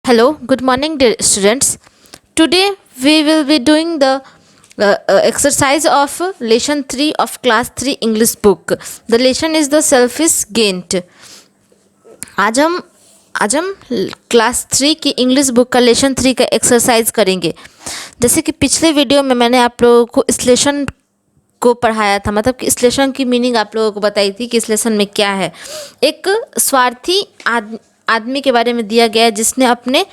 Hello, good morning, dear students. Today we will be doing the exercise of lesson 3 of class 3 English book. The lesson is the self is gained. आज हम class 3 की English book का lesson 3 का exercise करेंगे। जैसे कि पिछले video में मैंने आप लोगों को इस लेसन को पढ़ाया था, मतलब कि इस लेसन की मीनिंग आप लोगों को बताई थी कि इस लेसन में क्या है। एक स्वार्थी आदमी के बारे में दिया गया है जिसने अपने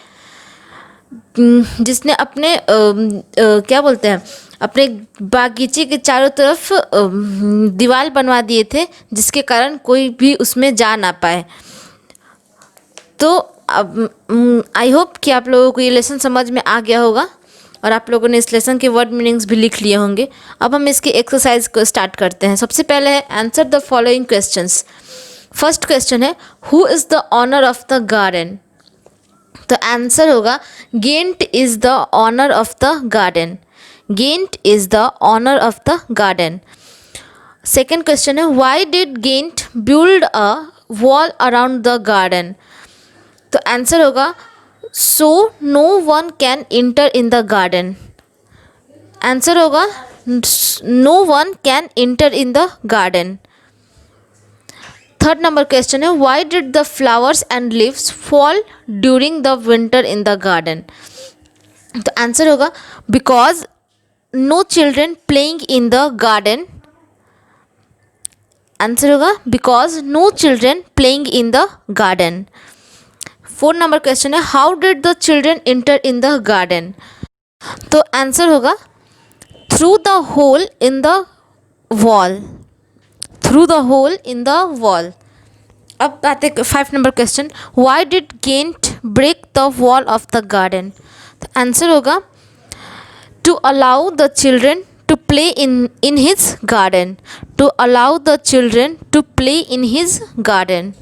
क्या बोलते हैं, अपने बागीचे के चारों तरफ दीवार बनवा दिए थे जिसके कारण कोई भी उसमें जा ना पाए। तो अब आई होप कि आप लोगों को ये लेसन समझ में आ गया होगा और आप लोगों ने इस लेसन के वर्ड मीनिंग्स भी लिख लिए होंगे। अब हम इसकी एक्सरसाइज को स्टार्ट करते हैं। सबसे पहले है answer the following questions. First question है who is the owner of the garden. तो आंसर होगा giant is the owner of the garden. Giant is the owner of the garden. Second question है why did giant build a wall around the garden. तो answer होगा so no one can enter in the garden. Answer होगा no one can enter in the garden. Third number question है why did the flowers and leaves fall during the winter in the garden. तो answer होगा because no children playing in the garden. Answer होगा because no children playing in the garden. Fourth number question है how did the children enter in the garden. तो answer होगा through the hole in the wall. Through the hole in the wall. अब आते 5 number question why did giant break the wall of the garden. तो answer होगा to allow the children to play in his garden. To allow the children to play in his garden.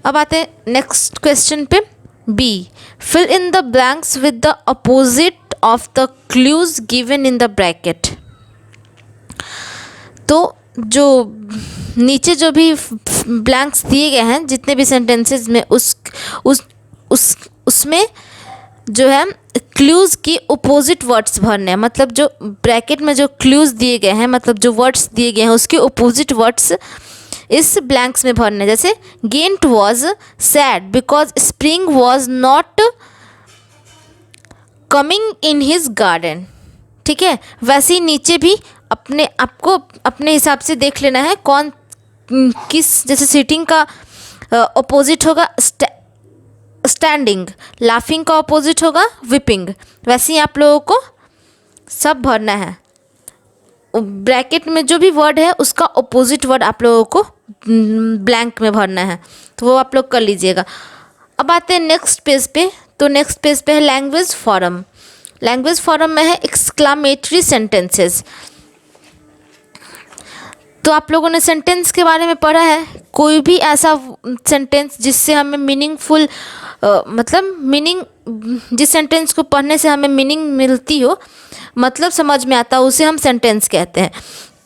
अब आते हैं next question पे B fill in the blanks with the opposite of the clues given in the bracket. तो जो नीचे जो भी blanks दिए गए हैं जितने भी सेंटेंसेस में उसमें जो है क्लूज की अपोजिट वर्ड्स भरने हैं। मतलब जो ब्रैकेट में जो क्लूज दिए गए हैं, मतलब जो वर्ड्स दिए गए हैं उसके अपोजिट वर्ड्स इस ब्लैंक्स में भरने। जैसे giant was sad because spring was not coming in his garden. ठीक है, वैसे ही नीचे भी आपको अपने हिसाब से देख लेना है कौन किस, जैसे सीटिंग का अपोजिट होगा स्टैंडिंग, लाफिंग का अपोजिट होगा विपिंग। वैसे ही आप लोगों को सब भरना है। ब्रैकेट में जो भी वर्ड है उसका अपोजिट वर्ड आप लोगों को ब्लैंक में भरना है, तो वो आप लोग कर लीजिएगा। अब आते हैं नेक्स्ट पेज पे। तो नेक्स्ट पेज पे है लैंग्वेज फॉरम। लैंग्वेज फॉरम में है एक्सक्लामेटरी सेंटेंसेस। तो आप लोगों ने सेंटेंस के बारे में पढ़ा है, कोई भी ऐसा सेंटेंस जिससे हमें मीनिंगफुल मतलब मीनिंग, जिस सेंटेंस को पढ़ने से हमें मीनिंग मिलती हो, मतलब समझ में आता है, उसे हम सेंटेंस कहते हैं।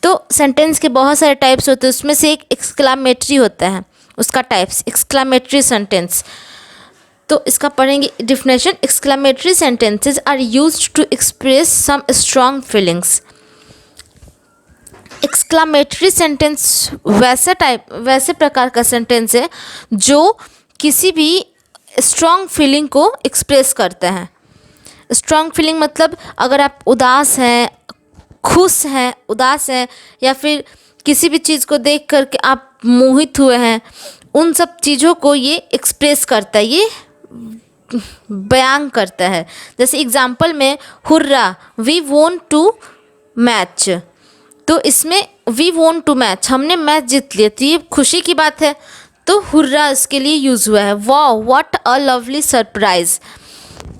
तो सेंटेंस के बहुत सारे टाइप्स होते हैं, उसमें से एक एक्सक्लामेटरी होता है, उसका टाइप्स एक्सक्लामेटरी सेंटेंस। तो इसका पढ़ेंगे definition. Exclamatory sentences are used to express some strong feelings. Exclamatory sentence वैसे प्रकार का सेंटेंस है जो किसी भी स्ट्रॉन्ग फीलिंग को एक्सप्रेस करता है। स्ट्रॉन्ग फीलिंग मतलब अगर आप उदास हैं, खुश हैं, उदास हैं, या फिर किसी भी चीज़ को देख करके आप मोहित हुए हैं, उन सब चीज़ों को ये एक्सप्रेस करता है, ये बयान करता है। जैसे एग्जाम्पल में hurrah we want to match. तो इसमें वी वॉन्ट टू मैच, हमने मैच जीत लिया, तो ये खुशी की बात है, तो हुर्रा इसके लिए यूज़ हुआ है। Wow what a lovely surprise.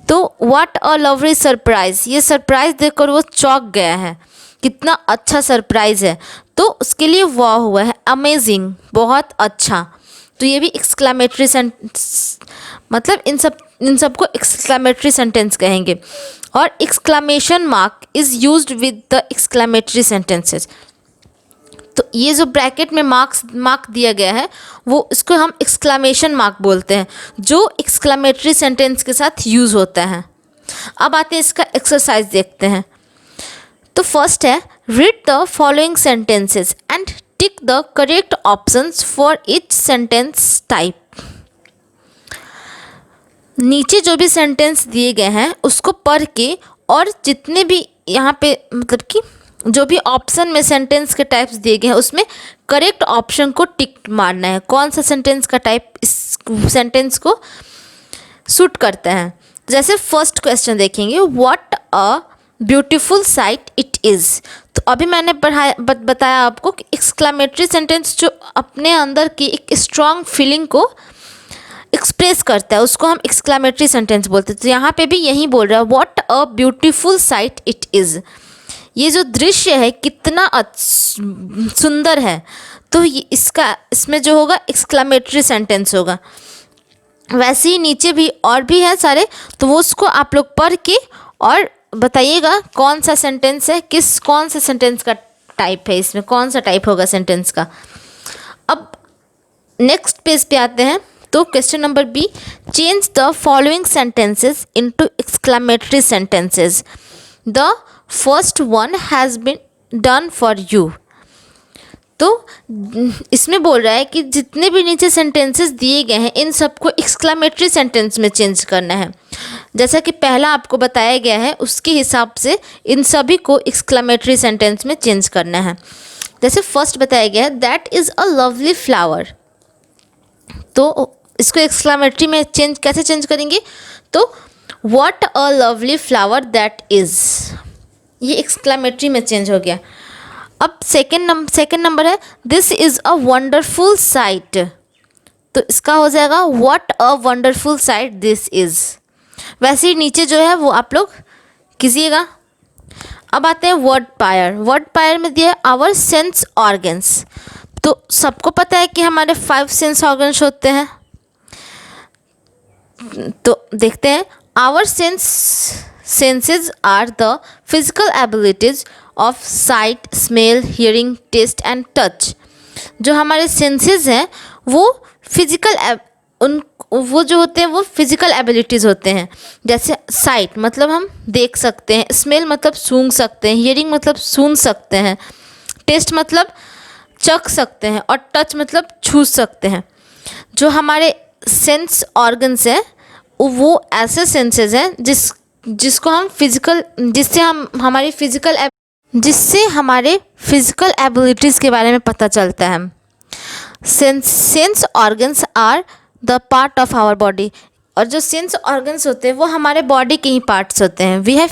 तो व्हाट अ लवली सरप्राइज़, ये सरप्राइज़ देखकर वो चौंक गया है, कितना अच्छा सरप्राइज़ है, तो उसके लिए वाह हुआ है। अमेजिंग, बहुत अच्छा। तो ये भी एक्सक्लामेटरी सेंटेंस, मतलब इन सब को एक्सक्लामेटरी सेंटेंस कहेंगे। और exclamation mark is used with the exclamatory sentences. तो ये जो ब्रैकेट में मार्क दिया गया है वो इसको हम एक्सक्लामेशन मार्क बोलते हैं, जो एक्सक्लामेटरी सेंटेंस के साथ यूज़ होता है। अब आते हैं इसका एक्सरसाइज देखते हैं। तो फर्स्ट है, read the following sentences and tick the correct options for each sentence type. नीचे जो भी सेंटेंस दिए गए हैं उसको पढ़ के और जितने भी यहाँ पे मतलब कि जो भी ऑप्शन में सेंटेंस के टाइप्स दिए गए हैं उसमें करेक्ट ऑप्शन को टिक मारना है, कौन सा सेंटेंस का टाइप इस सेंटेंस को सूट करता है। जैसे फर्स्ट क्वेश्चन देखेंगे, what a beautiful sight it is. तो अभी मैंने बताया आपको कि एक्सक्लामेटरी सेंटेंस जो अपने अंदर की एक स्ट्रॉन्ग फीलिंग को एक्सप्रेस करता है उसको हम एक्सक्लामेटरी सेंटेंस बोलते हैं। तो यहाँ पे भी यही बोल रहा है, what a beautiful sight it is. ये जो दृश्य है कितना सुंदर है, तो ये इसमें जो होगा एक्सक्लामेटरी सेंटेंस होगा। वैसे ही नीचे भी और भी है सारे, तो वो उसको आप लोग पढ़ के और बताइएगा कौन सा सेंटेंस है, कौन सा सेंटेंस का टाइप है, इसमें कौन सा टाइप होगा सेंटेंस का। अब नेक्स्ट पेज पे आते हैं। तो question number B, change the following sentences into exclamatory sentences. The first one has been done for you. तो इसमें बोल रहा है कि जितने भी नीचे सेंटेंसेस दिए गए हैं इन सबको एक्सक्लामेटरी सेंटेंस में चेंज करना है। जैसा कि पहला आपको बताया गया है उसके हिसाब से इन सभी को एक्सक्लामेटरी सेंटेंस में चेंज करना है। जैसे फर्स्ट बताया गया है, that is a lovely flower. तो इसको एक्सक्लामेटरी में कैसे चेंज करेंगे, तो what a lovely flower that is, ये एक्सक्लामेटरी में चेंज हो गया। अब सेकेंड नंबर है, this is a wonderful site. तो इसका हो जाएगा what a wonderful site this is. वैसे ही नीचे जो है वो आप लोग कीजिएगा। अब आते हैं वर्ड पायर में दिया है आवर सेंस ऑर्गन्स। तो सबको पता है कि हमारे 5 सेंस ऑर्गन्स होते हैं। तो देखते हैं, our senses are the physical abilities of sight, smell, hearing, taste and touch. जो हमारे सेंसेस हैं वो वो जो होते हैं वो फिजिकल एबिलिटीज़ होते हैं। जैसे साइट मतलब हम देख सकते हैं, स्मेल मतलब सूंघ सकते हैं, हियरिंग मतलब सुन सकते हैं, टेस्ट मतलब चख सकते हैं और टच मतलब छू सकते हैं। जो हमारे सेंस ऑर्गन्स हैं वो ऐसे सेंसेस हैं जिसको हम जिससे हमारे फिजिकल एबिलिटीज़ के बारे में पता चलता है। Sense organs are the part of our body. और जो सेंस ऑर्गन्स होते हैं वो हमारे बॉडी के ही पार्ट्स होते हैं। We have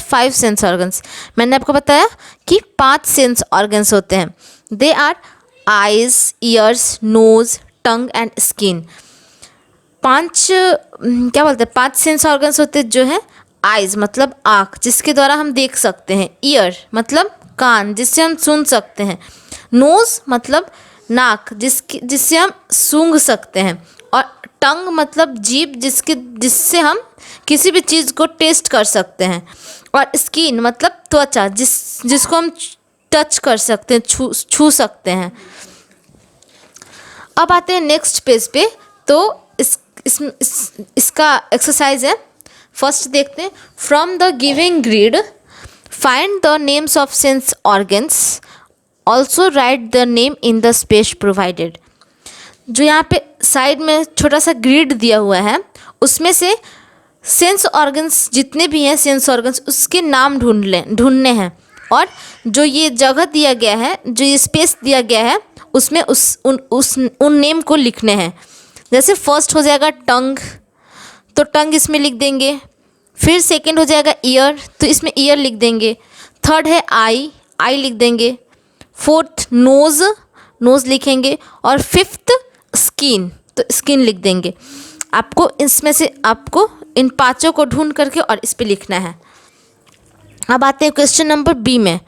5 sense organs. मैंने आपको बताया कि 5 सेंस ऑर्गन्स होते हैं। They are eyes, ears, nose, tongue and skin. 5 sense organs होते हैं जो है आइज़ मतलब आँख, जिसके द्वारा हम देख सकते हैं। ईयर मतलब कान, जिससे हम सुन सकते हैं। नोज़ मतलब नाक, जिससे हम सूंघ सकते हैं। और टंग मतलब जीभ, जिससे हम किसी भी चीज़ को टेस्ट कर सकते हैं। और स्किन मतलब त्वचा, जिसको हम टच कर सकते हैं, छू सकते हैं। अब आते हैं नेक्स्ट पेज पे। तो इसका एक्सरसाइज है। फर्स्ट देखते हैं, from the giving grid find the names of sense organs, also right the name in the space provided. जो यहाँ पे साइड में छोटा सा ग्रिड दिया हुआ है उसमें से सेंस ऑर्गन्स जितने भी हैं सेंस ऑर्गन्स उसके नाम ढूंढने हैं। और जो ये जगह दिया गया है, जो ये स्पेस दिया गया है उसमें उन नेम को लिखने हैं। जैसे फर्स्ट हो जाएगा टंग, तो टंग इसमें लिख देंगे। फिर सेकंड हो जाएगा ईयर, तो इसमें ईयर लिख देंगे। थर्ड है आई लिख देंगे। फोर्थ नोज़ लिखेंगे। और फिफ्थ स्किन, तो स्किन लिख देंगे। आपको इसमें से इन 5 को ढूंढ करके और इस पे लिखना है। अब आते हैं क्वेश्चन नंबर बी में।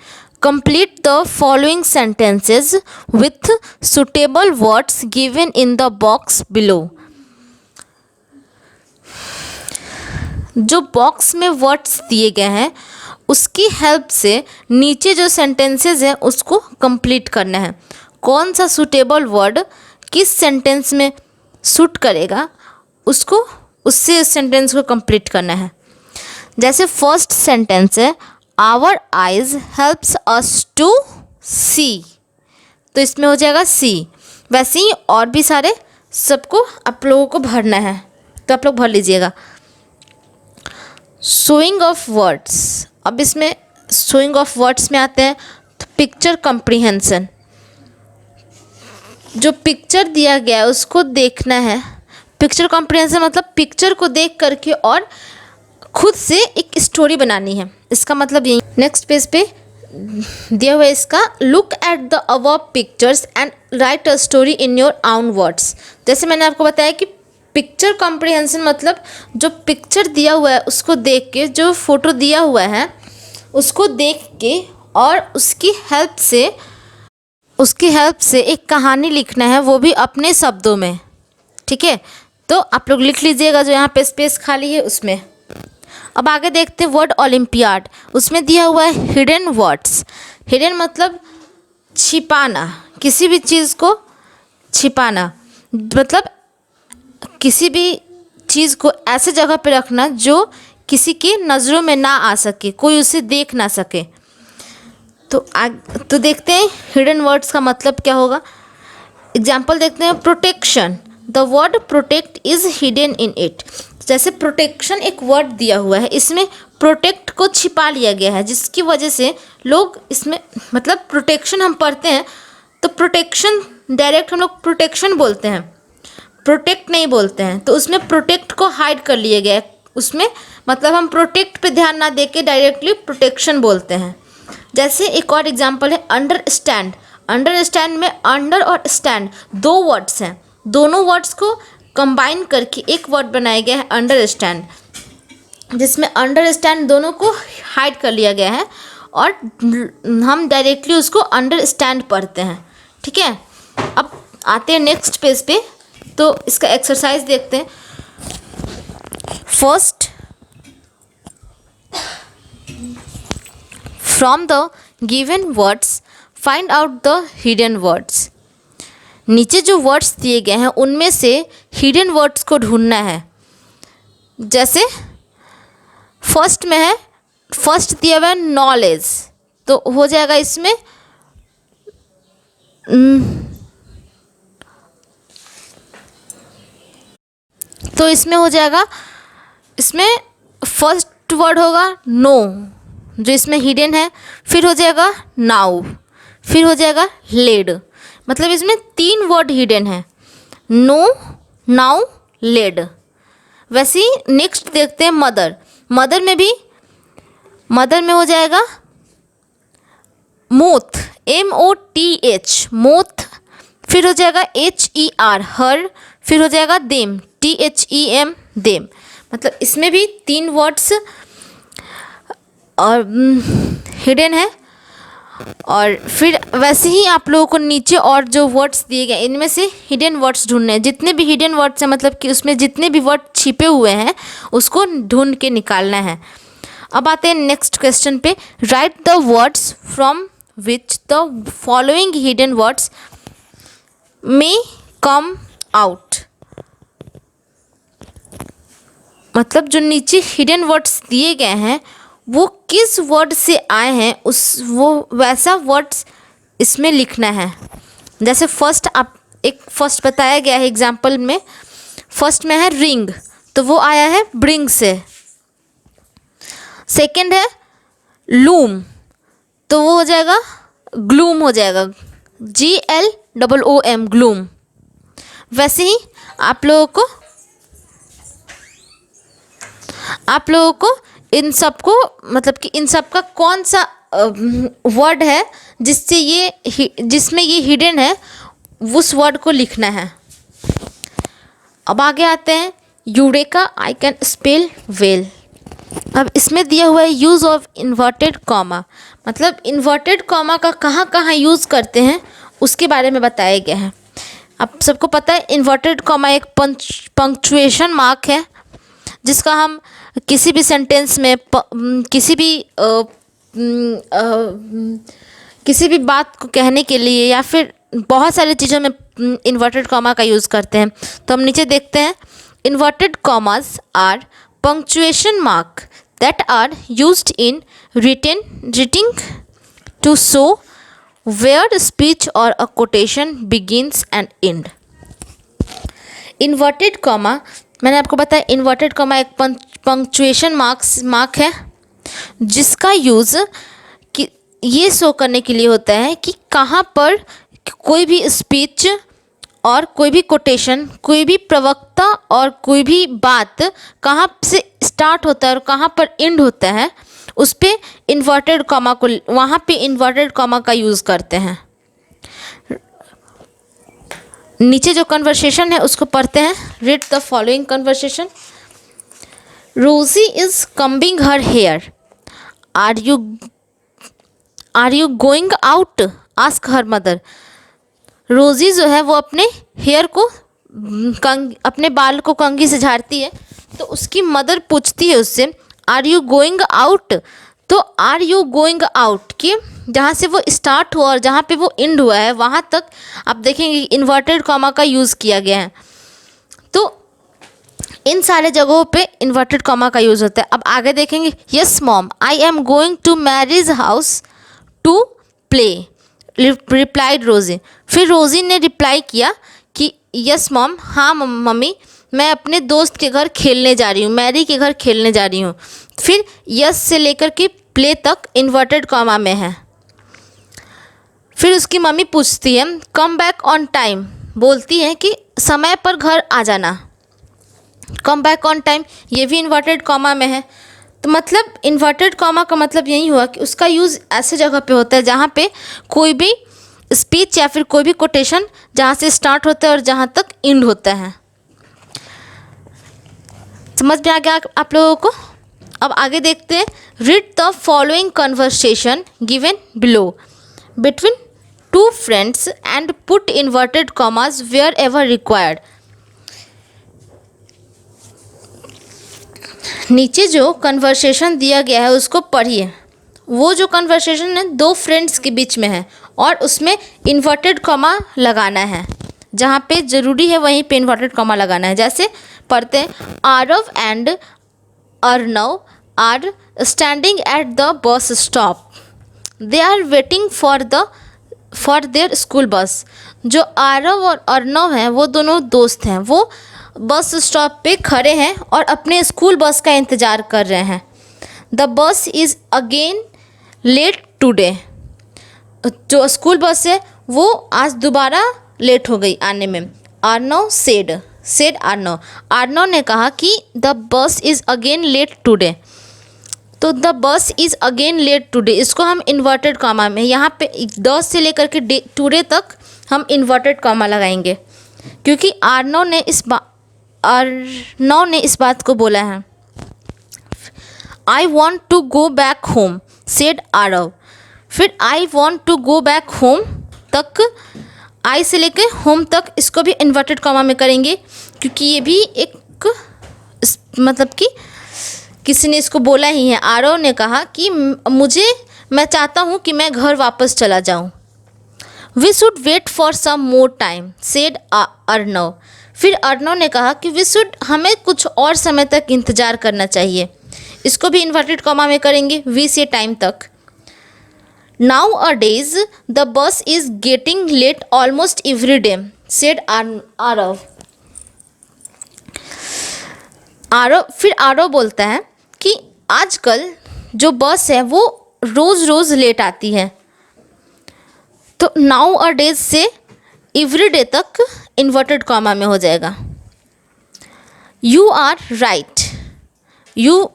Complete the following sentences with suitable words given in the box below. जो बॉक्स में वर्ड्स दिए गए हैं उसकी हेल्प से नीचे जो सेंटेंसेस हैं उसको कंप्लीट करना है। कौन सा सूटेबल वर्ड किस सेंटेंस में सूट करेगा उसको उससे इस सेंटेंस को कंप्लीट करना है। जैसे फर्स्ट सेंटेंस है our eyes helps us to see, तो इसमें हो जाएगा सी। वैसे ही और भी सारे सबको आप लोगों को भरना है, तो आप लोग भर लीजिएगा। शोइंग ऑफ वर्ड्स, अब इसमें शोइंग ऑफ वर्ड्स में आते हैं तो पिक्चर कॉम्प्रिहेंशन, जो पिक्चर दिया गया है उसको देखना है। पिक्चर कॉम्प्रिहेंशन मतलब पिक्चर को देख करके और खुद से एक स्टोरी बनानी है, इसका मतलब यही। नेक्स्ट पेज पे दिया हुआ है इसका, look at the above pictures and right a story in your own words. जैसे मैंने आपको बताया कि पिक्चर कॉम्प्रिहेंशन मतलब जो पिक्चर दिया हुआ है उसको देख के, जो फोटो दिया हुआ है उसको देख के और उसकी हेल्प से एक कहानी लिखना है, वो भी अपने शब्दों में। ठीक है, तो आप लोग लिख लीजिएगा जो यहाँ पे स्पेस खाली है उसमें। अब आगे देखते हैं वर्ड ओलंपियाड, उसमें दिया हुआ है हिडन वर्ड्स। हिडन मतलब छिपाना, किसी भी चीज़ को छिपाना, मतलब किसी भी चीज़ को ऐसे जगह पे रखना जो किसी की नज़रों में ना आ सके, कोई उसे देख ना सके। तो देखते हैं हिडन वर्ड्स का मतलब क्या होगा। एग्जाम्पल देखते हैं, protection, the word protect is hidden in it. जैसे प्रोटेक्शन एक वर्ड दिया हुआ है, इसमें प्रोटेक्ट को छिपा लिया गया है, जिसकी वजह से लोग इसमें मतलब प्रोटेक्शन हम पढ़ते हैं तो प्रोटेक्शन डायरेक्ट हम लोग प्रोटेक्शन बोलते हैं, प्रोटेक्ट नहीं बोलते हैं। तो उसमें प्रोटेक्ट को हाइड कर लिया गया है, उसमें मतलब हम प्रोटेक्ट पे ध्यान ना देके डायरेक्टली प्रोटेक्शन बोलते हैं। जैसे एक और एग्जांपल है अंडरस्टैंड। अंडरस्टैंड में अंडर और स्टैंड दो वर्ड्स हैं, दोनों वर्ड्स को कंबाइन करके एक वर्ड बनाया गया है अंडरस्टैंड, जिसमें अंडरस्टैंड दोनों को हाइड कर लिया गया है और हम डायरेक्टली उसको अंडरस्टैंड पढ़ते हैं। ठीक है, अब आते हैं नेक्स्ट पेज पे, तो इसका एक्सरसाइज देखते हैं। First, from the given words find out the hidden words. नीचे जो वर्ड्स दिए गए हैं उनमें से हिडन वर्ड्स को ढूंढना है। जैसे फर्स्ट में है, फर्स्ट दिया हुआ है नॉलेज, तो हो जाएगा इसमें तो इसमें हो जाएगा, इसमें फर्स्ट वर्ड होगा नो जो इसमें हिडन है, फिर हो जाएगा नाउ, फिर हो जाएगा लेड। मतलब इसमें 3 वर्ड हिडन है, नो, नाउ, लेड। वैसे ही नेक्स्ट देखते हैं मदर। मदर में हो जाएगा मोथ, MOTH मोथ, फिर हो जाएगा HER हर, फिर हो जाएगा देम, THEM देम। मतलब इसमें भी 3 वर्ड्स और हिडन है। और फिर वैसे ही आप लोगों को नीचे और जो वर्ड्स दिए गए इनमें से हिडन वर्ड्स ढूंढने हैं। जितने भी हिडन वर्ड्स हैं मतलब कि उसमें जितने भी वर्ड छिपे हुए हैं उसको ढूंढ के निकालना है। अब आते हैं नेक्स्ट क्वेश्चन पे, right the words from which the following hidden words may come out. मतलब जो नीचे हिडन वर्ड्स दिए गए हैं वो किस वर्ड से आए हैं वो वैसा वर्ड्स इसमें लिखना है। जैसे फर्स्ट बताया गया है एग्जाम्पल में, फर्स्ट में है रिंग, तो वो आया है ब्रिंग से। सेकंड है लूम, तो वो हो जाएगा ग्लूम, हो जाएगा GLOOM ग्लूम। वैसे ही आप लोगों को इन सब को मतलब कि इन सब का कौन सा वर्ड है जिसमें ये हिडन है उस वर्ड को लिखना है। अब आगे आते हैं eureka I can spell well. अब इसमें दिया हुआ है यूज़ ऑफ इन्वर्टेड कॉमा, मतलब इन्वर्टेड कॉमा का कहाँ कहाँ यूज़ करते हैं उसके बारे में बताया गया है। आप सबको पता है इन्वर्टेड कॉमा एक पंक्चुएशन मार्क है जिसका हम किसी भी सेंटेंस में किसी भी किसी भी बात को कहने के लिए या फिर बहुत सारी चीज़ों में इन्वर्टेड कॉमा का यूज़ करते हैं। तो हम नीचे देखते हैं, inverted commas are punctuation mark that are used in writing to show where speech or a quotation begins and end. Inverted comma, मैंने आपको बताया इन्वर्टेड कॉमा एक पंक्चुएशन मार्क है जिसका यूज़ कि ये शो करने के लिए होता है कि कहाँ पर कोई भी स्पीच और कोई भी कोटेशन, कोई भी प्रवक्ता और कोई भी बात कहाँ से स्टार्ट होता है और कहाँ पर एंड होता है, उस पर इन्वर्टेड कॉमा को, वहाँ पे इन्वर्टेड कॉमा का यूज़ करते हैं। नीचे जो कन्वर्सेशन है उसको पढ़ते हैं। Read the following conversation. Rosie is combing her hair. Are you going out? Ask her mother. Rosie जो है वो अपने हेयर को अपने बाल को कंघी से झाड़ती है, तो उसकी मदर पूछती है उससे आर यू गोइंग आउट? तो आर यू गोइंग आउट कि जहाँ से वो स्टार्ट हुआ और जहाँ पे वो एंड हुआ है वहाँ तक आप देखेंगे इन्वर्टेड कॉमा का यूज़ किया गया है। तो इन सारे जगहों पे इन्वर्टेड कॉमा का यूज़ होता है। अब आगे देखेंगे, yes mom I am going to Mary's house to play, replied Rosie. फिर रोजी ने रिप्लाई किया कि यस मॉम, हाँ मम्मी, मैं अपने दोस्त के घर खेलने जा रही हूँ, मैरी के घर खेलने जा रही हूँ। फिर यस से लेकर के प्ले तक इन्वर्टेड कॉमा में है। फिर उसकी मम्मी पूछती है कम बैक ऑन टाइम, बोलती है कि समय पर घर आ जाना। कम बैक ऑन टाइम ये भी इन्वर्टेड कॉमा में है। तो मतलब इन्वर्टेड कॉमा का मतलब यही हुआ कि उसका यूज़ ऐसे जगह पे होता है जहाँ पे कोई भी स्पीच या फिर कोई भी कोटेशन जहाँ से स्टार्ट होता है और जहाँ तक एंड होता है। समझ में आ गया आप लोगों को? अब आगे देखते हैं। Read the following conversation given below between two friends and put inverted commas where ever required. नीचे जो कन्वर्सेशन दिया गया है उसको पढ़िए। वो जो कन्वर्सेशन है दो फ्रेंड्स के बीच में है और उसमें इन्वर्टेड कॉमा लगाना है, जहाँ पे ज़रूरी है वहीं पे इन्वर्टेड कॉमा लगाना है। जैसे पढ़ते हैं, Aarav and Arnav are standing at the bus stop, they are waiting for their school bus. जो आरव और अर्नव हैं वो दोनों दोस्त हैं, वो बस स्टॉप पे खड़े हैं और अपने स्कूल बस का इंतज़ार कर रहे हैं। The bus is again late today. जो स्कूल बस है वो आज दोबारा लेट हो गई आने में। अर्नव सेड अर्नव ने कहा कि the bus is again late today. तो the bus is again late today, इसको हम इन्वर्टेड कॉमा में, यहाँ पे 10 से लेकर के टुडे तक हम इन्वर्टेड कॉमा लगाएंगे, क्योंकि अर्नव ने इस बात को बोला है। I want to go back home said Aarav. फिर I want to go back home तक, आई से लेके होम तक इसको भी इन्वर्टेड कॉमा में करेंगे, क्योंकि ये भी एक मतलब कि किसी ने इसको बोला ही है। आरव ने कहा कि मैं चाहता हूँ कि मैं घर वापस चला जाऊँ। We should wait for some more time said Arnav. फिर अर्नव ने कहा कि हमें कुछ और समय तक इंतज़ार करना चाहिए, इसको भी इन्वर्टेड कॉमा में करेंगे, वी से टाइम तक। Nowadays the bus is getting late almost every day said Aarav. फिर आरव बोलता है कि आजकल जो बस है वो रोज़ रोज़ लेट आती है। तो नाउ अ डेज से एवरी डे तक इन्वर्टेड कॉमा में हो जाएगा। You are right,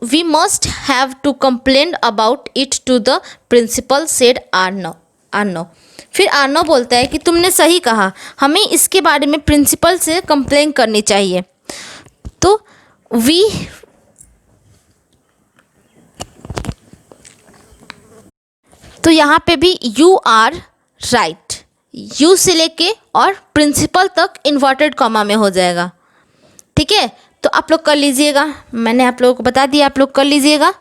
we must have to complain about it to the principal said Arnav. फिर अर्नव बोलता है कि तुमने सही कहा, हमें इसके बारे में प्रिंसिपल से कंप्लेन करनी चाहिए। तो यहाँ पे भी यू आर राइट, यू से लेके और प्रिंसिपल तक इन्वर्टेड कॉमा में हो जाएगा। ठीक है, तो आप लोग कर लीजिएगा, मैंने आप लोगों को बता दिया, आप लोग कर लीजिएगा।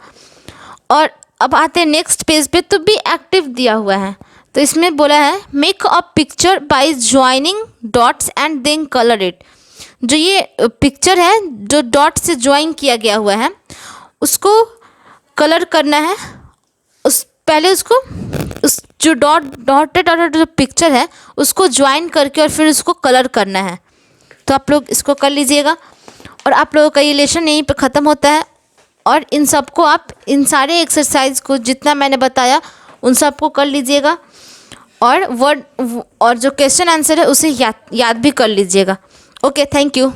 और अब आते हैं नेक्स्ट पेज पे, तो बी एक्टिव दिया हुआ है। तो इसमें बोला है make a picture by joining dots and then colour it. जो ये पिक्चर है जो डॉट से ज्वाइन किया गया हुआ है उसको कलर करना है। उस पहले उसको उस जो डॉटेड जो पिक्चर है उसको ज्वाइन करके और फिर उसको कलर करना है। तो आप लोग इसको कर लीजिएगा और आप लोगों का ये लेसन यहीं पर ख़त्म होता है। और इन सबको आप इन सारे एक्सरसाइज को जितना मैंने बताया उन सबको कर लीजिएगा और वर्ड और जो क्वेश्चन आंसर है उसे याद भी कर लीजिएगा। Okay, thank you.